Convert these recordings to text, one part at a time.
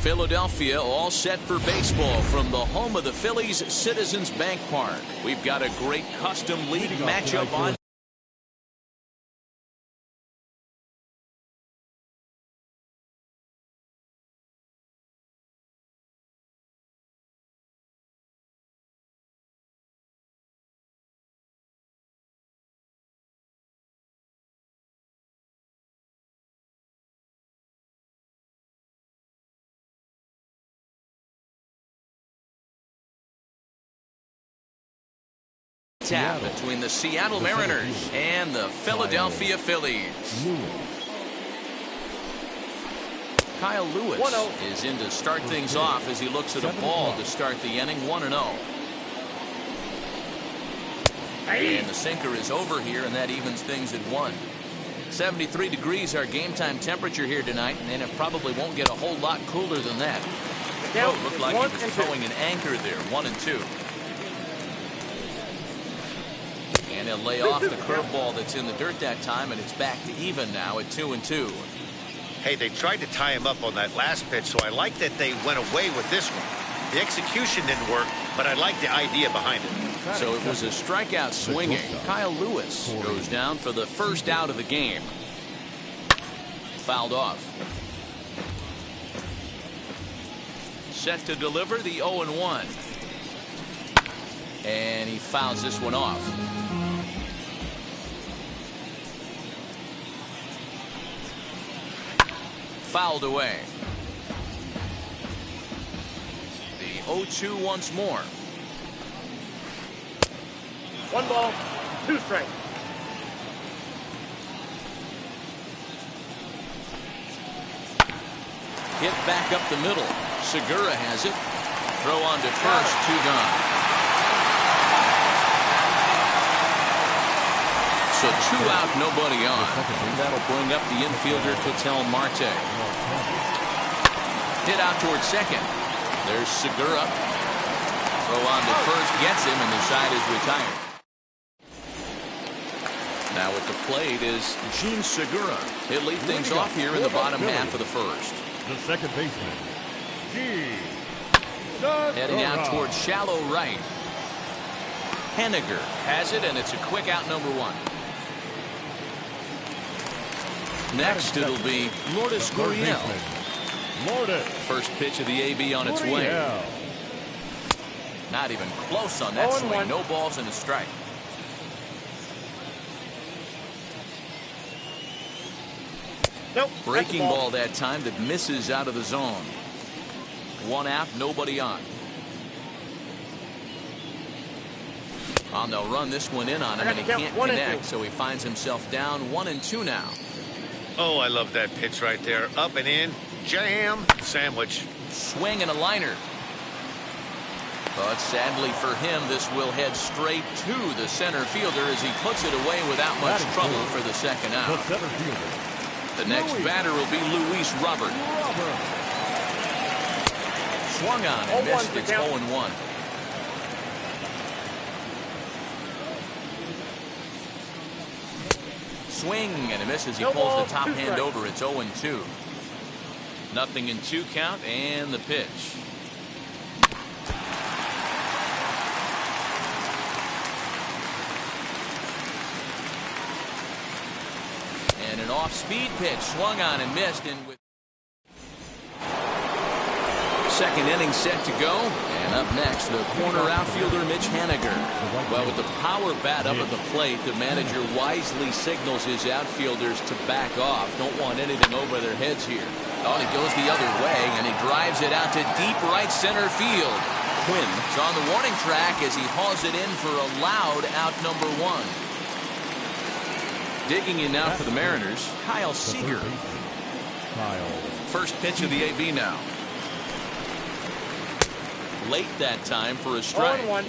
Philadelphia all set for baseball from the home of the Phillies, Citizens Bank Park. We've got a great custom league matchup on. Tap between the Seattle Mariners and the Philadelphia Phillies. Kyle Lewis is in to start things off as he looks at a ball to start the inning. 1-0. And the sinker is over here, and that evens things at 1. 73 degrees our game time temperature here tonight, and it probably won't get a whole lot cooler than that. Oh, looked like he was towing an anchor there. 1-2. And he'll lay off the curveball that's in the dirt that time, and it's back to even now at 2-2. Hey, they tried to tie him up on that last pitch, so I like that they went away with this one. The execution didn't work, but I like the idea behind it. So it was a strikeout swinging. Kyle Lewis goes down for the first out of the game. Fouled off. Set to deliver the 0-1. And he fouls this one off. Fouled away. The 0-2 once more. 1 ball, 2 strikes. Hit back up the middle. Segura has it. Throw on to first, 2 gone. So 2 out, nobody on. That'll bring up the infielder, Ketel Marte. Hit out towards second. There's Segura. Throw on to first, gets him, and the side is retired. Now at the plate is Gene Segura. He'll lead things off here in the bottom half of the first. The second baseman, Gene. Heading out towards shallow right. Henniger has it, and it's a quick out, number 1. Next, it'll be Lourdes Gurriel. First pitch of the AB on its way. Not even close on that swing. No balls and a strike. Nope. Breaking ball that time that misses out of the zone. 1 out, nobody on. They'll run this one in on him, and he can't connect, so he finds himself down 1-2 now. Oh, I love that pitch right there. Up and in, jam, sandwich. Swing and a liner. But sadly for him, this will head straight to the center fielder as he puts it away without much trouble for the second out. The next batter will be Luis Robert. Swung on and missed. It's 0-1. Swing and a miss as he pulls the top hand over. It's 0-2. Nothing in 2 count, and the pitch. And an off-speed pitch swung on and missed. And with second inning set to go, and up next the corner outfielder Mitch Henniger. Well, with the power bat up at the plate, the manager wisely signals his outfielders to back off. Don't want anything over their heads here. Oh, and he goes the other way, and he drives it out to deep right center field. Quinn is on the warning track as he hauls it in for a loud out, number 1. Digging in now for the Mariners, Kyle Seager. First pitch of the AB now. Late that time for a strike. 1-1.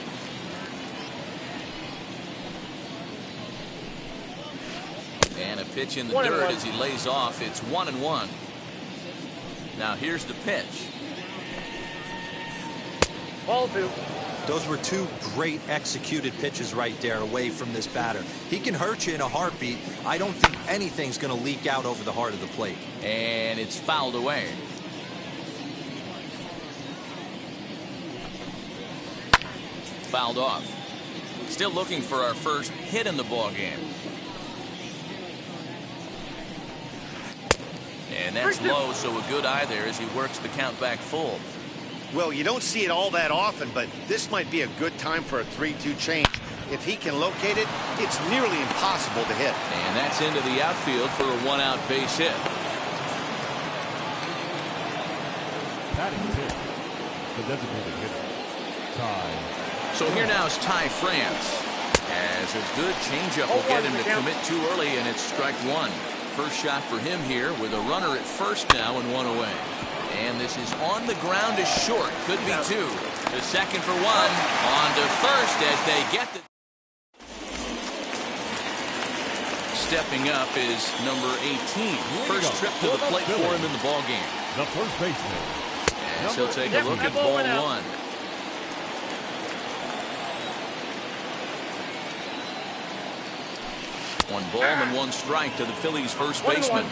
And a pitch in the dirt as he lays off. It's 1-1. Now here's the pitch. Ball 2. Those were 2 great executed pitches right there away from this batter. He can hurt you in a heartbeat. I don't think anything's going to leak out over the heart of the plate. And it's fouled away. fouled off. Still looking for our first hit in the ball game. And that's low, so a good eye there as he works the count back full. Well, you don't see it all that often, but this might be a good time for a 3-2 change. If he can locate it, it's nearly impossible to hit. And that's into the outfield for a one-out base hit. Batting fifth, the designated hitter, Ty. So here now is Ty France. As a good changeup will get him to commit too early, and it's strike one. First shot for him here with a runner at first now and one away. And this is on the ground is short. Could be two. The second for one. On to first as they get the... Stepping up is number 18. First trip to the plate for him in the ball game. The first baseman. And he'll take a look at ball one. One ball and one strike to the Phillies' first baseman.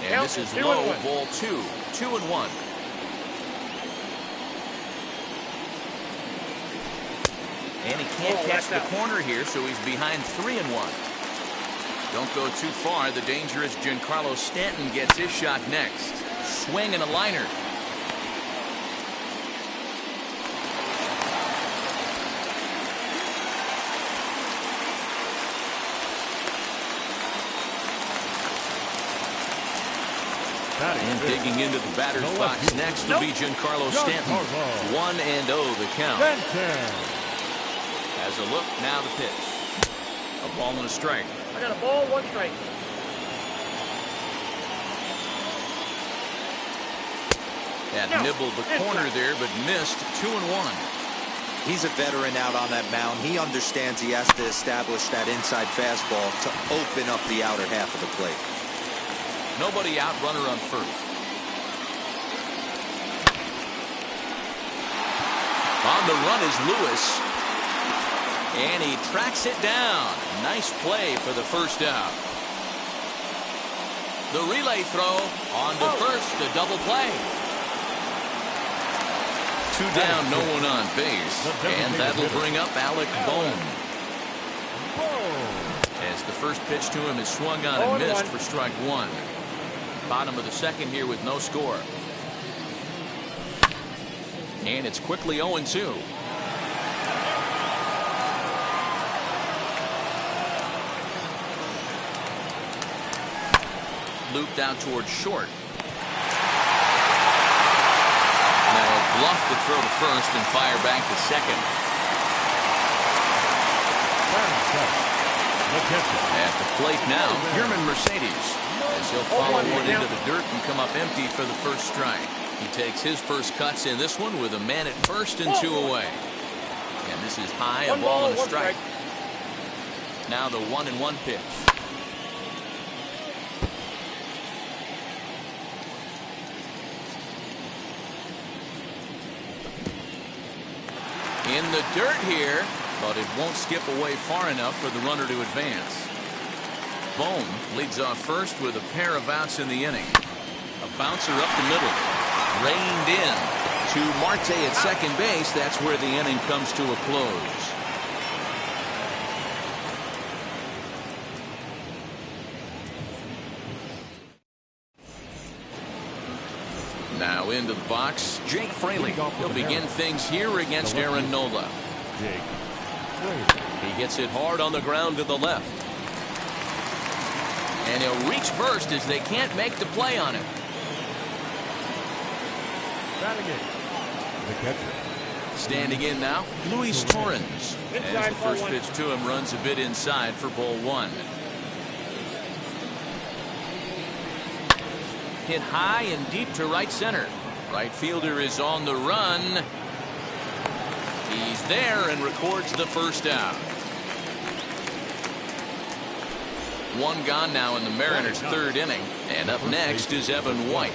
And this is low, ball two. 2-1. And he can't catch the corner here, so he's behind 3-1. Don't go too far. The dangerous Giancarlo Stanton gets his shot next. Swing and a liner. And digging into the batter's box next will be Giancarlo Stanton. 1-0 the count. As a look, now the pitch. A ball and a strike. I got a ball, one strike. That nibbled the corner there, but missed. 2-1. He's a veteran out on that mound. He understands he has to establish that inside fastball to open up the outer half of the plate. Nobody out, runner on first. On the run is Lewis. And he tracks it down. Nice play for the first out. The relay throw on to first, the double play. Two down, no one on base. And that'll bring up Alec Bohm. As the first pitch to him is swung on and missed for strike one. Bottom of the second here with no score. And it's quickly 0-2. Looped out towards short. Now a bluff to throw to first and fire back to second. At the plate now, Yerman Mercedes. As he'll follow one into the dirt and come up empty for the first strike. He takes his first cuts in this one with a man at first and two away. And this is high, a ball and a strike. Now the 1-1 pitch. In the dirt here, but it won't skip away far enough for the runner to advance. Bohm leads off first with a pair of outs in the inning. A bouncer up the middle. Reined in to Marte at second base. That's where the inning comes to a close. Now into the box, Jake Fraley. He'll begin things here against Aaron Nola. He hits it hard on the ground to the left. And he'll reach first as they can't make the play on it. Standing in now, Luis Torrens. As the first pitch to him runs a bit inside for ball one. Hit high and deep to right center. Right fielder is on the run. He's there and records the first out. One gone now in the Mariners' third inning. And up next is Evan White.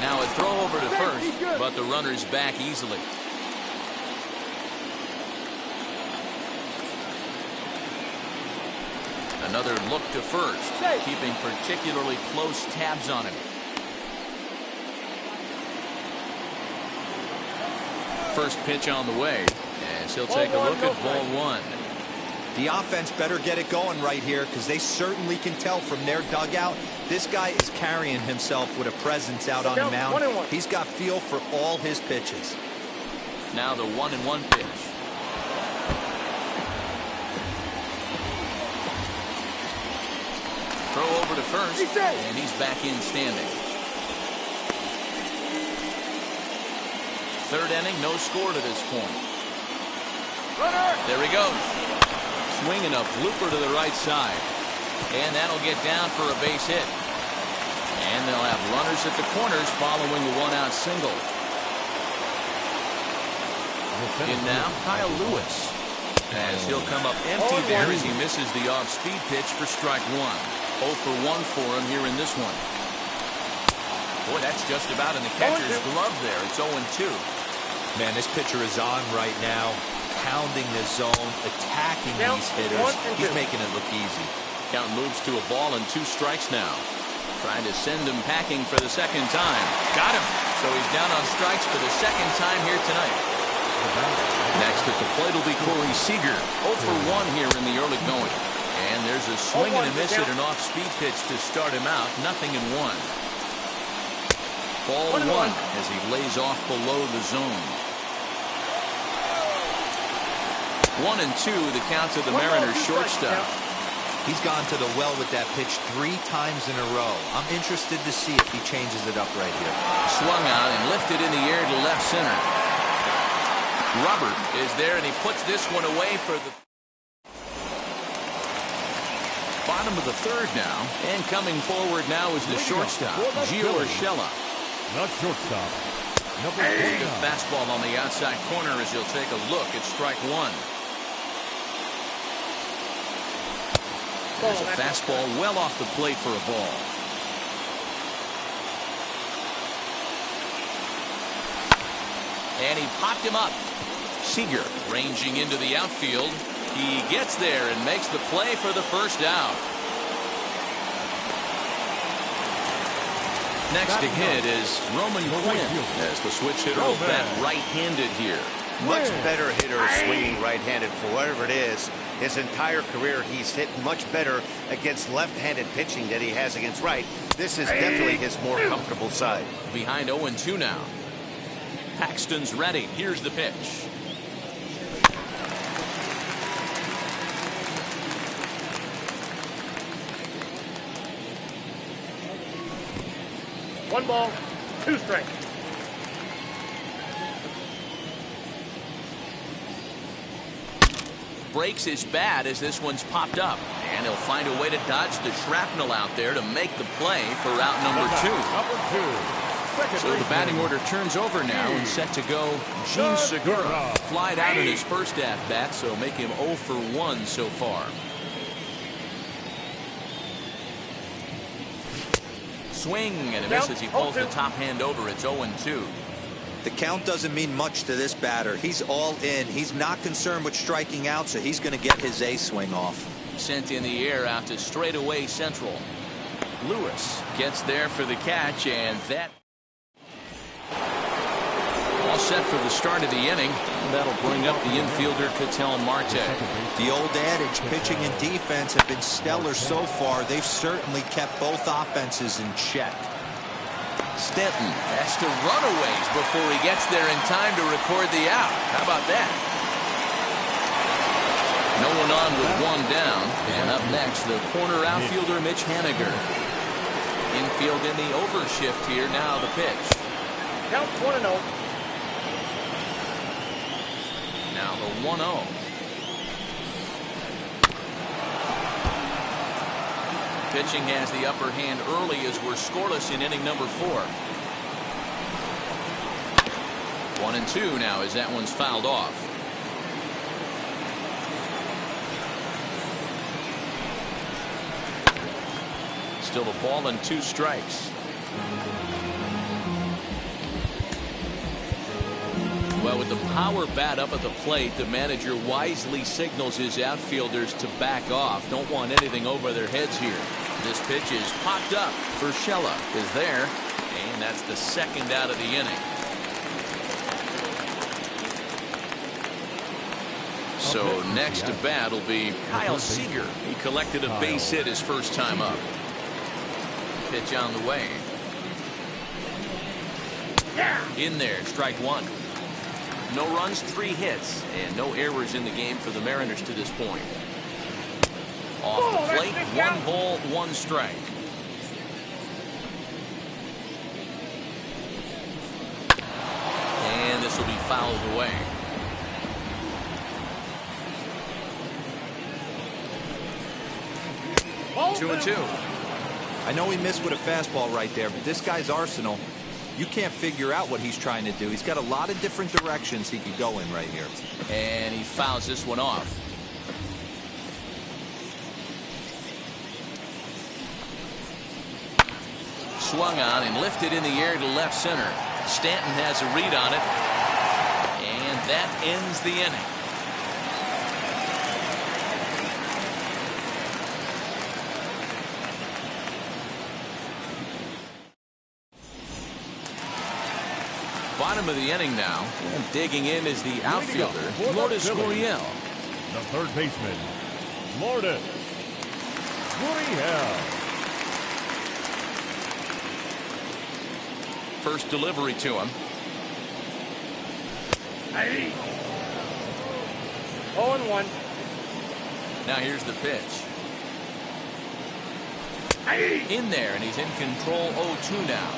Now a throw over to first, but the runner's back easily. Another look to first, keeping particularly close tabs on him. First pitch on the way, as he'll take a look at ball one. The offense better get it going right here, because they certainly can tell from their dugout this guy is carrying himself with a presence out on the mound. He's got feel for all his pitches. Now the 1-1 pitch. Throw over to first, and he's back in standing. Third inning, no score to this point. There he goes. Swinging a blooper to the right side. And that'll get down for a base hit. And they'll have runners at the corners following the one-out single. In now, Kyle Lewis. As he'll come up empty there as he misses the off-speed pitch for strike one. 0 for 1 for him here in this one. Boy, that's just about in the catcher's glove there. It's 0-2. Man, this pitcher is on right now, pounding the zone, attacking these hitters. He's making it look easy. Count moves to a ball and 2 strikes now. Trying to send him packing for the second time. Got him. So he's down on strikes for the second time here tonight. Next at the plate will be Corey Seager. 0 for 1 here in the early going. And there's a swing and a miss at an off-speed pitch to start him out. 0-1. Ball 1 as he lays off below the zone. 1-2, the count to the Mariners shortstop. He's gone to the well with that pitch 3 times in a row. I'm interested to see if he changes it up right here. Swung on and lifted in the air to left center. Robert is there, and he puts this one away for the bottom of the third now. And coming forward now is the shortstop, Gio Urshela. Not shortstop. Number The fastball on the outside corner as he'll take a look at strike one. There's a fastball well off the plate for a ball. And he popped him up. Seager ranging into the outfield. He gets there and makes the play for the first out. Next to hit is Roman Quinn, as the switch hitter will bat right-handed here. Much better hitter swinging right-handed for whatever it is. His entire career, he's hit much better against left-handed pitching than he has against right. This is definitely his more comfortable side. Behind 0-2 now. Paxton's ready. Here's the pitch. One ball, 2 strikes. Breaks his bat as this one's popped up. And he'll find a way to dodge the shrapnel out there to make the play for out number 2. So the batting order turns over now and set to go Gene Segura. Flied out in his first at-bat, so make him 0 for 1 so far. Swing and a miss as he pulls the top hand over. It's 0-2. The count doesn't mean much to this batter. He's all in. He's not concerned with striking out, so he's going to get his A swing off. Sent in the air out to straightaway central. Lewis gets there for the catch, and that all set for the start of the inning. That'll bring up the infielder Ketel Marte. The old adage, pitching and defense have been stellar so far. They've certainly kept both offenses in check. Stanton has to run a ways before he gets there in time to record the out. How about that? No one on with one down. And up next, the corner outfielder Mitch Haniger. Infield in the overshift here. Now the pitch. Count 1-0. Now the 1-0. Pitching has the upper hand early as we're scoreless in inning number 4. 1-2 now as that one's fouled off. Still a ball and 2 strikes. Well, Well, with the power bat up at the plate, the manager wisely signals his outfielders to back off. Don't want anything over their heads here. This pitch is popped up. Urshela is there, and that's the second out of the inning. So next to bat will be Kyle Seager. He collected a base hit his first time up. Pitch on the way. In there, strike one. No runs, 3 hits, and no errors in the game for the Mariners to this point. Off the plate, 1 ball, 1 strike. And this will be fouled away. Two and 2. I know he missed with a fastball right there, but this guy's arsenal, you can't figure out what he's trying to do. He's got a lot of different directions he could go in right here. And he fouls this one off. Swung on and lifted in the air to left center. Stanton has a read on it. And that ends the inning. Bottom of the inning now, and digging in is the outfielder, Lourdes Gurriel. The third baseman, Lourdes Gurriel. First delivery to him. 0-1. Now here's the pitch. In there, and he's in control. 0-2 now.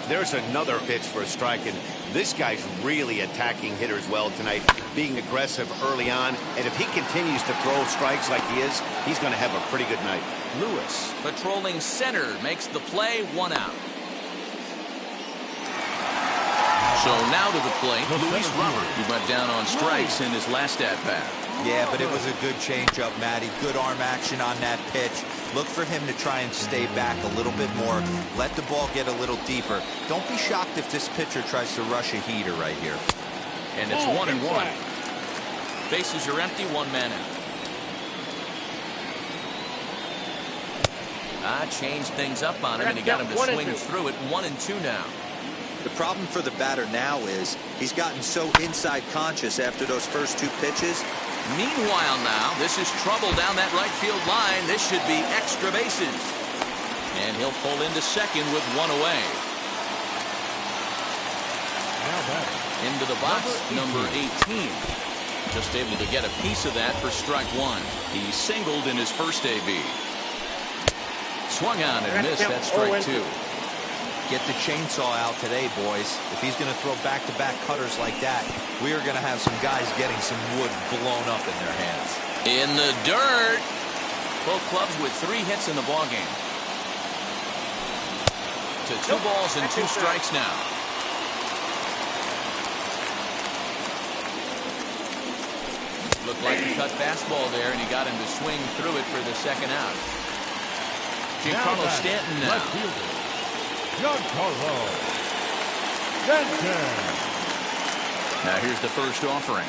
There's another pitch for a strike, and this guy's really attacking hitters well tonight, being aggressive early on, and if he continues to throw strikes like he is, he's going to have a pretty good night. Lewis patrolling center makes the play, 1 out. So now to the plate, Luis Robert, who went down on strikes in his last at-bat. Yeah, but it was a good changeup, Matty. Good arm action on that pitch. Look for him to try and stay back a little bit more. Let the ball get a little deeper. Don't be shocked if this pitcher tries to rush a heater right here. And it's 1-1. Bases are empty, 1 man out. Changed things up on him, and he got him to swing through it. 1-2 now. The problem for the batter now is he's gotten so inside conscious after those first 2 pitches. Meanwhile now, this is trouble down that right field line. This should be extra bases. And he'll pull into second with 1 away. Into the box, number 18. Just able to get a piece of that for strike 1. He singled in his first AB. Swung on and missed. That's strike 2. Get the chainsaw out today, boys. If he's going to throw back-to-back cutters like that, we are going to have some guys getting some wood blown up in their hands. In the dirt. Both clubs with 3 hits in the ballgame. To 2 balls and 2 strikes now. Looked like he cut fastball there, and he got him to swing through it for the second out. Giancarlo Stanton now. Giancarlo Stanton. Now here's the first offering.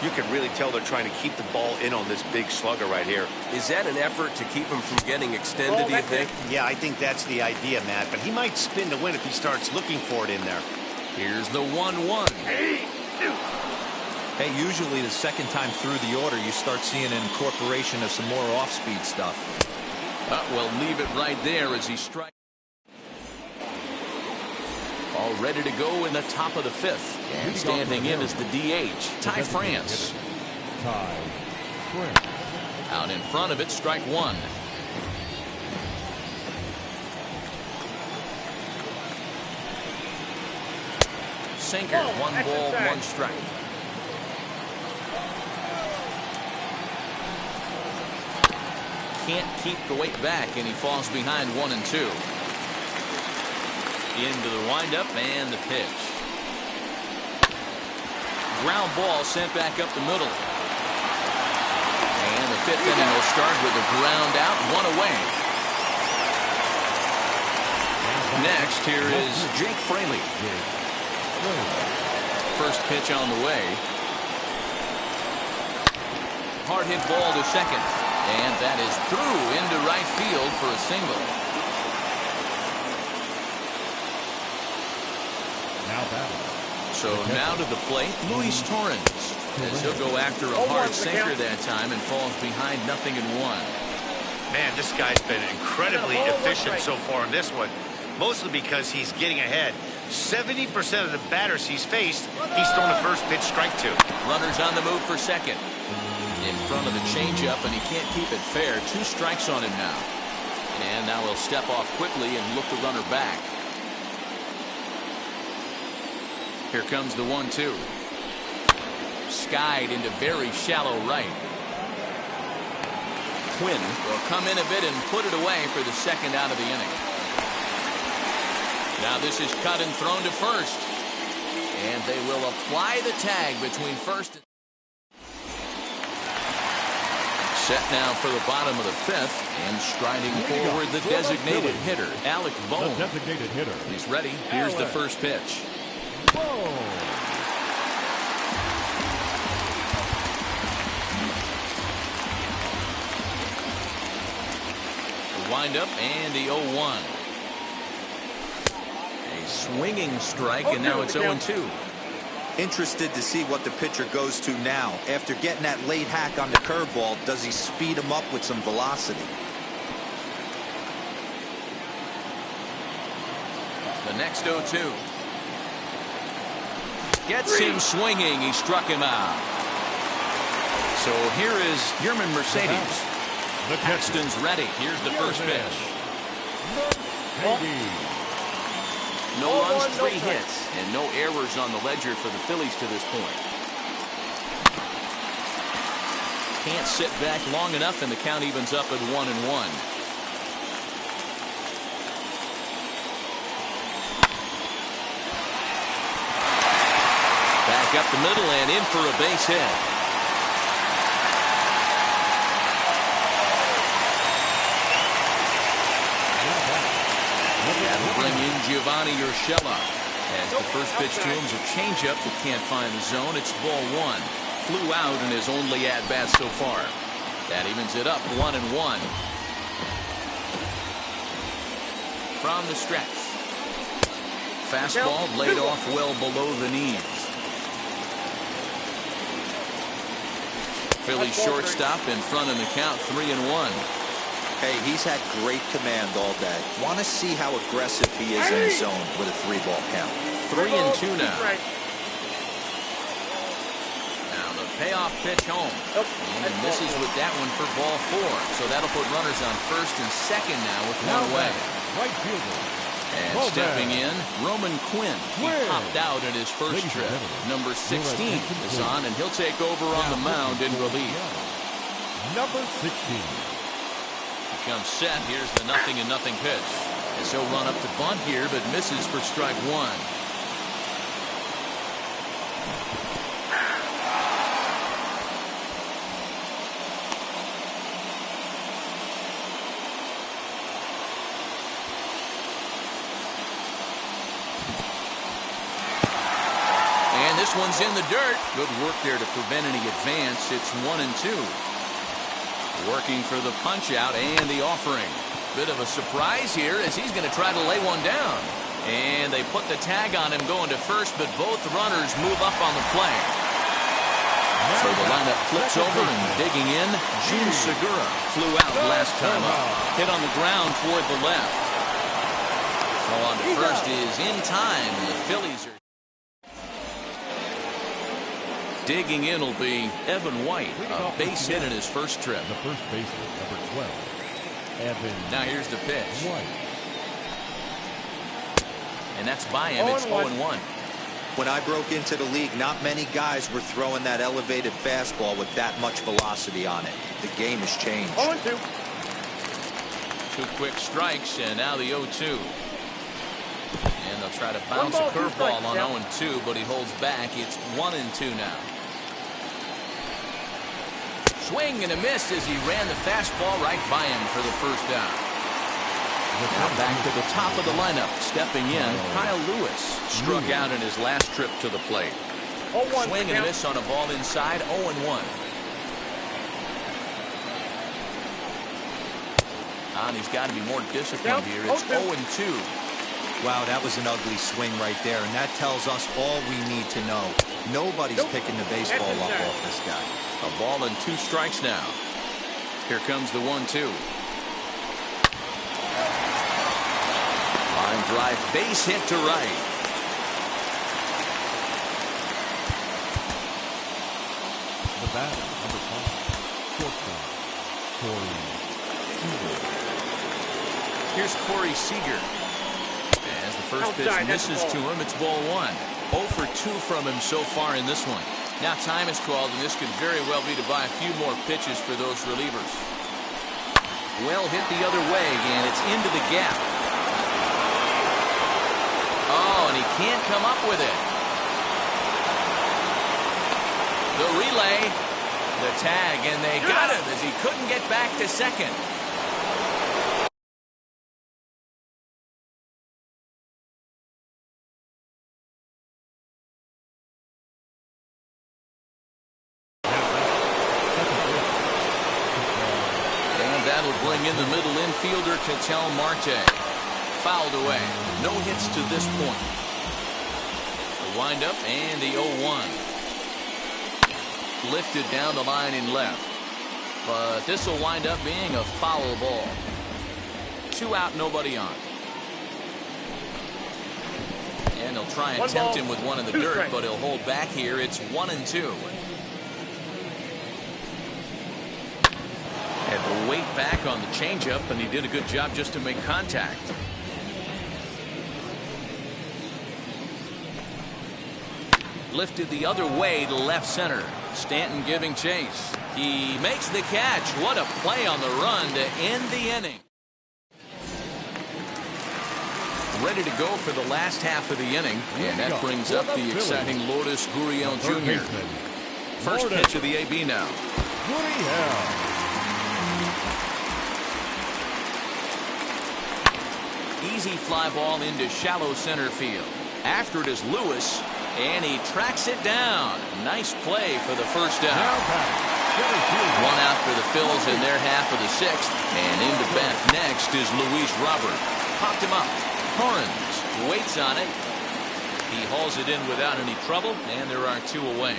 You can really tell they're trying to keep the ball in on this big slugger right here. Is that an effort to keep him from getting extended, do you think? Yeah, I think that's the idea, Matt, but he might spin to win if he starts looking for it in there. Here's the 1-1. Hey, usually the second time through the order, you start seeing an incorporation of some more off-speed stuff. Well, leave it right there as he strikes. All ready to go in the top of the 5th. And standing in is the DH, Ty France. Out in front of it, strike 1. Sinker, 1 ball, 1 strike. Can't keep the weight back, and he falls behind 1-2. Into the windup and the pitch. Ground ball sent back up the middle. And the 5th inning will start with a ground out, 1 away. Next, here is Jake Fraley. First pitch on the way. Hard hit ball to second. And that is through into right field for a single. Now batting. So now to the plate, Luis Torrens, as he'll go after a hard sinker that time and falls behind 0-1. Man, this guy's been incredibly efficient so far in this one, mostly because he's getting ahead. 70% of the batters he's faced, he's thrown a first pitch strike to. Runners on the move for second. In front of the changeup, and he can't keep it fair. 2 strikes on him now. And now he'll step off quickly and look the runner back. Here comes the 1-2. Skied into very shallow right. Quinn will come in a bit and put it away for the second out of the inning. Now this is cut and thrown to first. And they will apply the tag between first and set now for the bottom of the 5th, and striding forward the designated hitter, Alec Bohm. The designated hitter. He's ready. Here's the first pitch. The windup and the 0-1. A swinging strike, and now it's 0-2. Interested to see what the pitcher goes to now. After getting that late hack on the curveball, does he speed him up with some velocity? The next 0-2. Gets him swinging. He struck him out. So here is Yerman Mercedes. Paxton's ready. Here's the first pitch. No runs, 3 hits, and no errors on the ledger for the Phillies to this point. Can't sit back long enough, and the count evens up at 1-1. Back up the middle and in for a base hit. That'll bring in Giovanni Urshela. As the first pitch to him is a changeup that can't find the zone. It's ball 1. Flew out in his only at-bat so far. That evens it up 1-1. From the stretch. Fastball laid off well below the knees. Phillies shortstop in front of the count, 3-1. Hey, he's had great command all day. Want to see how aggressive he is in the zone with a 3-ball count. 3-2 now. Now the payoff pitch home. And he misses with that one for ball 4. So that'll put runners on first and second now with 1 away. Right fielder. And stepping in, Roman Quinn. He popped out in his first trip. Number 16 is on, and he'll take over on the mound in relief. Number 16. Comes set. Here's the 0-0 pitch. As he'll run up to bunt here, but misses for strike 1. And this one's in the dirt. Good work there to prevent any advance. It's 1-2. Working for the punch out and the offering. Bit of a surprise here as he's going to try to lay one down. And they put the tag on him going to first, but both runners move up on the play. So the lineup flips over and digging in. Gene Segura flew out last time up. Hit on the ground toward the left. Throw on to first is in time. The Phillies are digging in will be Evan White, a base hit in his first trip. The first baseman, number 12, Evan. Now here's the pitch. White. And that's by him. It's 0-1. When I broke into the league, not many guys were throwing that elevated fastball with that much velocity on it. The game has changed. 0-2. 2 quick strikes, and now the 0-2. And they'll try to bounce a curveball on 0-2, but he holds back. It's 1-2 now. Swing and a miss as he ran the fastball right by him for the first down. Now back to the top of the lineup. Stepping in, Kyle Lewis struck out in his last trip to the plate. Swing and miss on a ball inside, 0-1. And he's got to be more disciplined here. It's 0-2. Wow, that was an ugly swing right there, and that tells us all we need to know. Nobody's picking the baseball up off this guy. A ball and 2 strikes now. Here comes the 1-2. Line drive, base hit to right. The batter, number 5, shortstop, Corey Seager. Here's Corey Seager. As the first pitch misses to him, it's ball 1. 0 for 2 from him so far in this one. Now time is called, and this could very well be to buy a few more pitches for those relievers. Well hit the other way, and it's into the gap. Oh, and he can't come up with it. The relay, the tag, and they got him as he couldn't get back to second. That'll bring in the middle infielder, Ketel Marte. Fouled away. No hits to this point. The windup and the 0-1. Lifted down the line in left. But this will wind up being a foul ball. 2 out, nobody on. And they'll try and tempt him with one in the dirt, but he'll hold back here. It's 1-2. Had to wait back on the changeup, and he did a good job just to make contact. Lifted the other way to left center. Stanton giving chase. He makes the catch. What a play on the run to end the inning. Ready to go for the last half of the inning, and that brings up the exciting Lourdes Gurriel Jr. First pitch of the AB now. Gurriel. Easy fly ball into shallow center field. After it is Lewis, and he tracks it down. Nice play for the first out. 1 out for the Phils in their half of the 6th. And into bat next is Luis Robert. Popped him up. Torrens waits on it. He hauls it in without any trouble, and there are 2 away.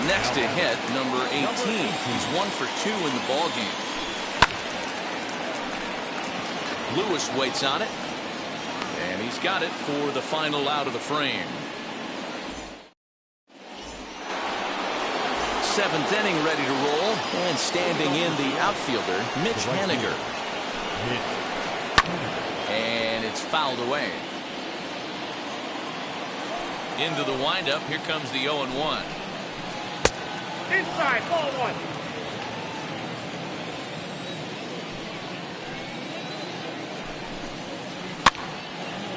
Next to hit, number 18. He's 1 for 2 in the ball game. Lewis waits on it, and he's got it for the final out of the frame. 7th inning ready to roll, and standing in the outfielder, Mitch Haniger. And it's fouled away. Into the windup, here comes the 0-1. Inside, ball 1.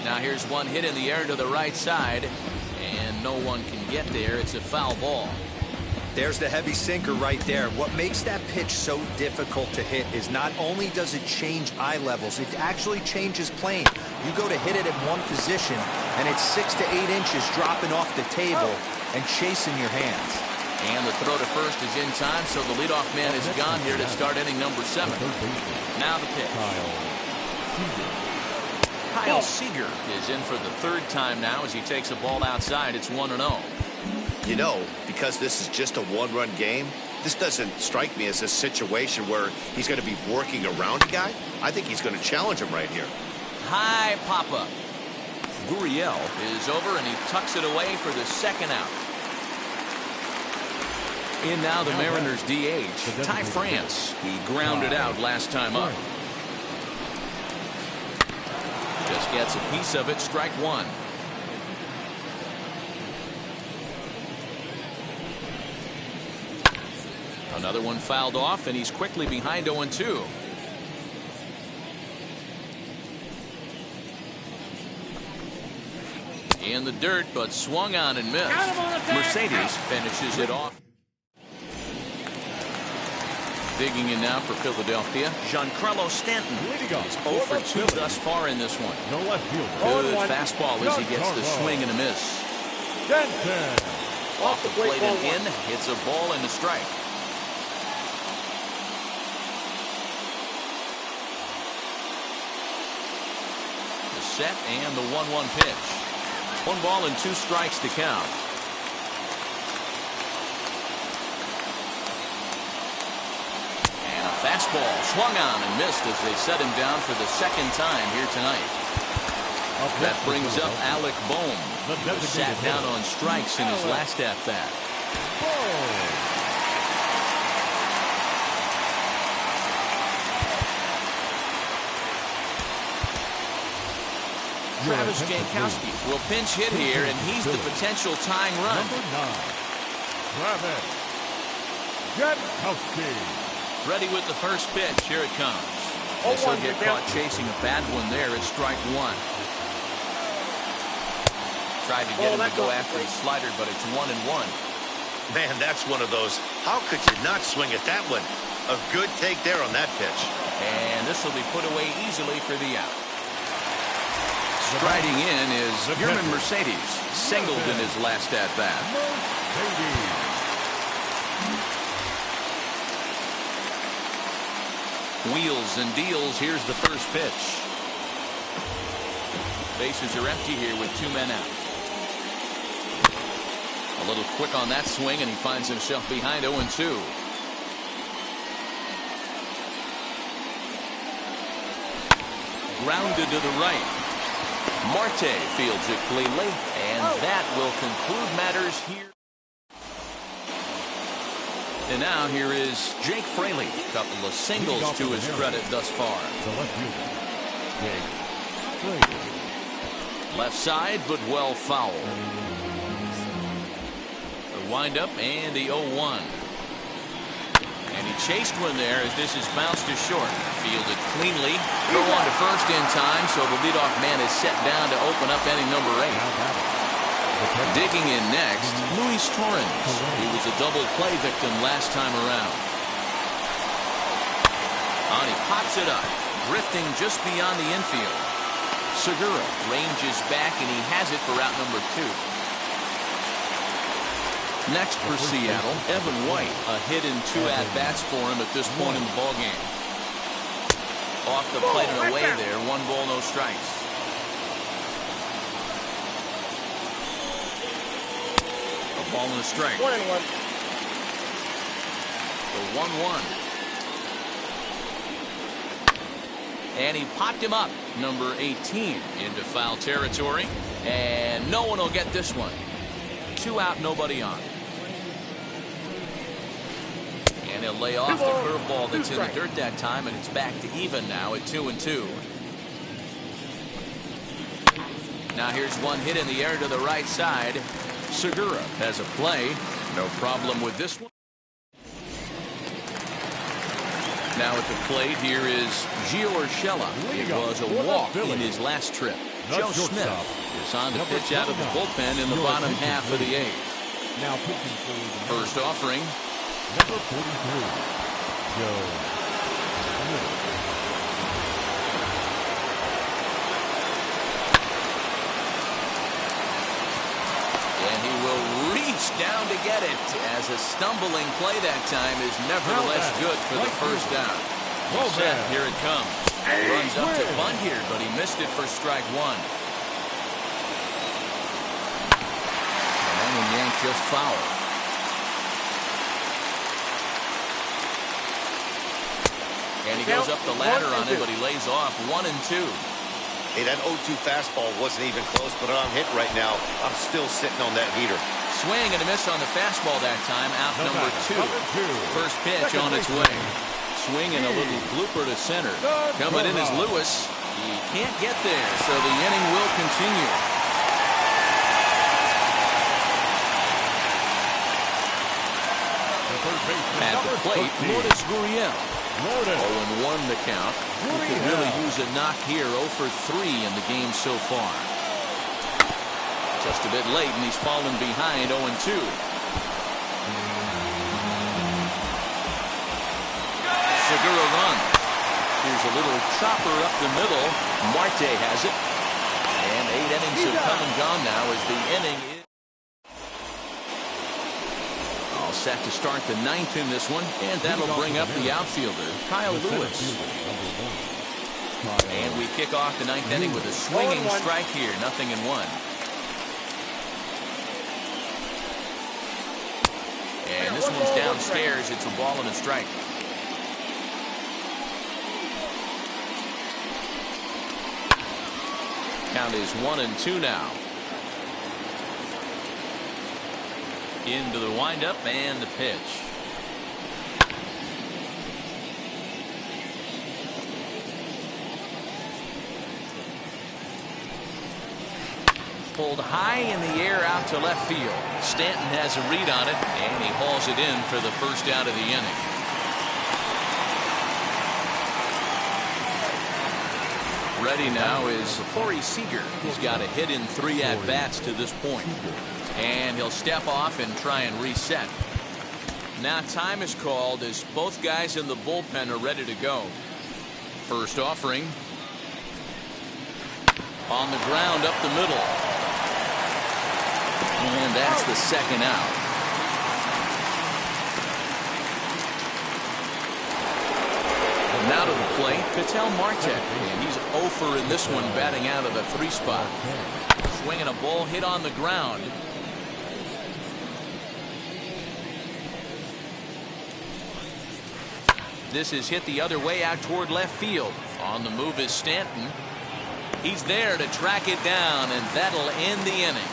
Now here's one hit in the air to the right side, and no one can get there. It's a foul ball. There's the heavy sinker right there. What makes that pitch so difficult to hit is not only does it change eye levels, it actually changes plane. You go to hit it at one position, and it's 6 to 8 inches dropping off the table and chasing your hands. And the throw to first is in time, so the leadoff man is gone here to start inning number 7. Now the pitch. Kyle Seager is in for the 3rd time now as he takes a ball outside. It's 1-0. You know, because this is just a 1-run game, this doesn't strike me as a situation where he's going to be working around a guy. I think he's going to challenge him right here. High pop-up. Gurriel is over, and he tucks it away for the 2nd out. In now the Mariners DH, Ty France. He grounded out last time up. Just gets a piece of it, strike 1. Another one fouled off, and he's quickly behind 0-2. In the dirt, but swung on and missed. Mercedes finishes it off. Digging in now for Philadelphia, Giancarlo Stanton. He's 0 for 2 thus far in this one. No left fielder. Good fastball as he gets the swing and a miss. Stanton. Off the plate and in, hits a ball and a strike. The set and the 1-1 pitch. 1 ball and 2 strikes to count. Fastball swung on and missed as they set him down for the second time here tonight. That brings up Alec Bohm. He was sat down on strikes in his last at-bat. Travis Jankowski will pinch hit here, and he's the potential tying run. Number 9, Travis Jankowski. Ready with the first pitch. Here it comes. This will get caught chasing a bad one there. It's strike 1. Tried to get him to go after his slider, but it's 1-1. Man, that's one of those. How could you not swing at that one? A good take there on that pitch. And this will be put away easily for the out. Striding in is Yerman Mercedes. Singled in his last at-bat. Wheels and deals. Here's the first pitch. Bases are empty here with 2 men out. A little quick on that swing, and he finds himself behind 0-2. Grounded to the right. Marte fields it cleanly, and that will conclude matters here. And now here is Jake Fraley. Couple of singles to his credit thus far. The left fielder, Jake Fraley. Left side, but well fouled. The windup and the 0-1. And he chased one there as this is bounced to short. Fielded cleanly. Throw on to first in time, so the leadoff man is set down to open up inning number 8. Digging in next, Luis Torrens. He was a double play victim last time around. And he pops it up, drifting just beyond the infield. Segura ranges back, and he has it for out number 2. Next for Seattle, Evan White. A hit in 2 at-bats for him at this point in the ballgame. Off the plate and away there, 1 ball, no strikes. Ball and a strike. 1-1. The 1-1. And he popped him up. Number 18 into foul territory. And no one will get this one. 2 out, nobody on. And he'll lay off the curveball that's in the dirt that time, and it's back to even now at 2-2. Now here's one hit in the air to the right side. Segura has a play. No problem with this one. Now at the plate here is Gio Urshela. It was a walk in his last trip. Joe Smith is on to pitch out of the bullpen in the bottom half of the 8th. Now pitching for the First offering. number 43, Joe Smith. And he will reach down to get it, as a stumbling play that time is nevertheless good for the first down. Set, here it comes. Runs up to bunt here, but he missed it for strike 1. And then when yanked just foul. And he goes up the ladder on it, but he lays off 1-2. Hey, that 0-2 fastball wasn't even close, but I'm hit right now. I'm still sitting on that heater. Swing and a miss on the fastball that time. Out number 2. First pitch on its way. Swing and a little blooper to center. Coming in is Lewis. He can't get there, so the inning will continue. At the plate, Lourdes Gurriel. 0-1 the count. He could really use a knock here. 0 for 3 in the game so far. Just a bit late, and he's fallen behind 0-2. Segura runs. Here's a little chopper up the middle. Marte has it. And 8 innings have come and gone now as the inning is all set to start the 9th in this one. And that'll bring up the outfielder, Kyle Lewis. And we kick off the 9th inning with a swinging strike here. 0-1. And this one's downstairs. It's a ball and a strike. Count is 1-2 now. Into the windup and the pitch. Pulled high in the air out to left field. Stanton has a read on it, and he hauls it in for the first out of the inning. Ready now is Corey Seager. He's got a hit in 3 at-bats to this point. And he'll step off and try and reset. Now time is called as both guys in the bullpen are ready to go. First offering. On the ground up the middle. And that's the second out. Now to the plate, Ketel Marte. And he's 0 for in this one, batting out of the 3 spot. Swinging a ball hit on the ground. This is hit the other way out toward left field. On the move is Stanton. He's there to track it down, and that'll end the inning.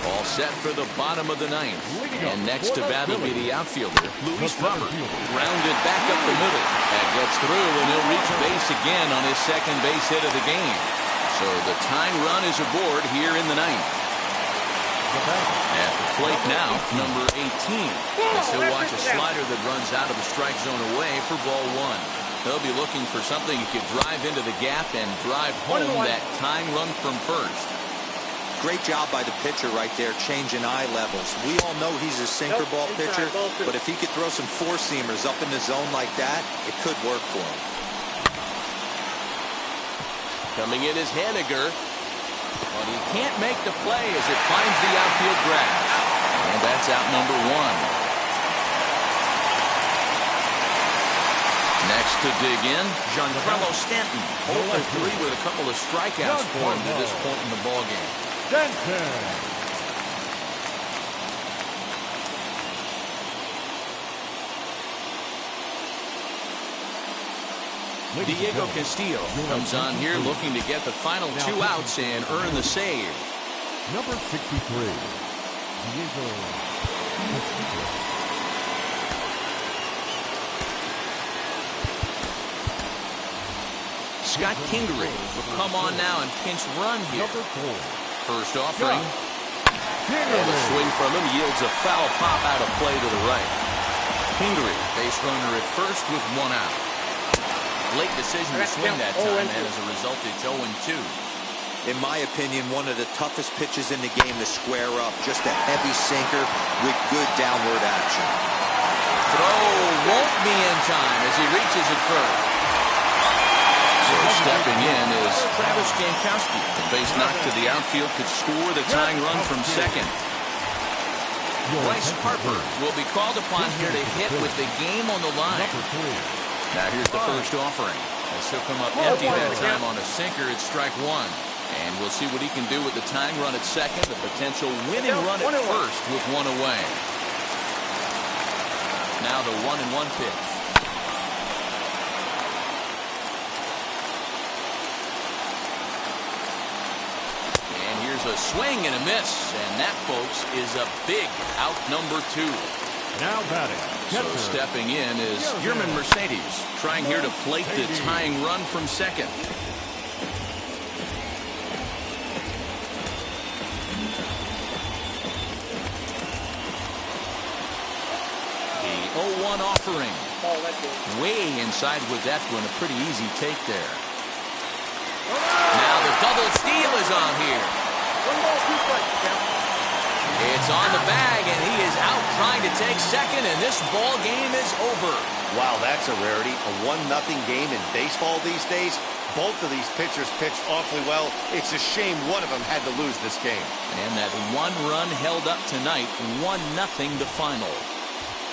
All set for the bottom of the 9th. And next to bat will be the outfielder, Luis Robert. Grounded back up the middle. That gets through, and he'll reach base again on his second base hit of the game. So the tying run is aboard here in the 9th. At the plate now, number 18. As he'll watch a slider that runs out of the strike zone away for ball 1. They'll be looking for something he could drive into the gap and drive home that tying run from first. Great job by the pitcher right there, changing eye levels. We all know he's a sinker ball pitcher, but if he could throw some 4-seamers up in the zone like that, it could work for him. Coming in is Haniger, but he can't make the play as it finds the outfield grass. And that's out number 1. Next to dig in, Giancarlo Stanton. 0 for 3 with a couple of strikeouts for him to this point in the ballgame. Diego Castillo comes on here looking to get the final 2 outs and earn the save. Number 63, Diego Castillo. Scott Kingery will come on now and pinch run here. Number 4. First offering. And a swing from him yields a foul pop out of play to the right. Kingery, base runner at first with 1 out. Late decision to swing that time, and as a result, it's 0-2. In my opinion, one of the toughest pitches in the game to square up. Just a heavy sinker with good downward action. Throw won't be in time as he reaches it first. So stepping in is Travis Jankowski. The base knock to the outfield could score the tying run from second. Bryce Harper will be called upon here to hit with the game on the line. Now here's the first offering. As he'll come up empty that time on a sinker at strike 1. And we'll see what he can do with the tying run at second. The potential winning run at first with 1 away. Now the 1-1 pitch. A swing and a miss, and that, folks, is a big out number 2. Now batting. So stepping in is Yerman Mercedes, trying here to plate the tying run from second. The 0-1 offering. Way inside with that one, a pretty easy take there. Now the double steal is on here. It's on the bag, and he is out trying to take second, and this ball game is over. Wow, that's a rarity. A 1-0 game in baseball these days. Both of these pitchers pitched awfully well. It's a shame one of them had to lose this game. And that one run held up tonight, 1-0 the final.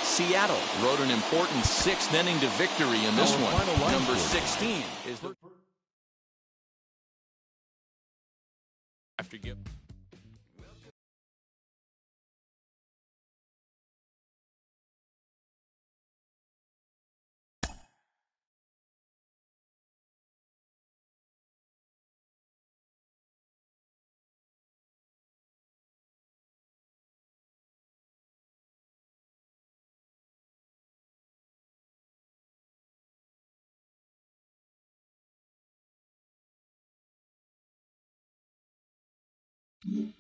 Seattle wrote an important 6th inning to victory in this one. Number 16 is the... After give. Mm-hmm.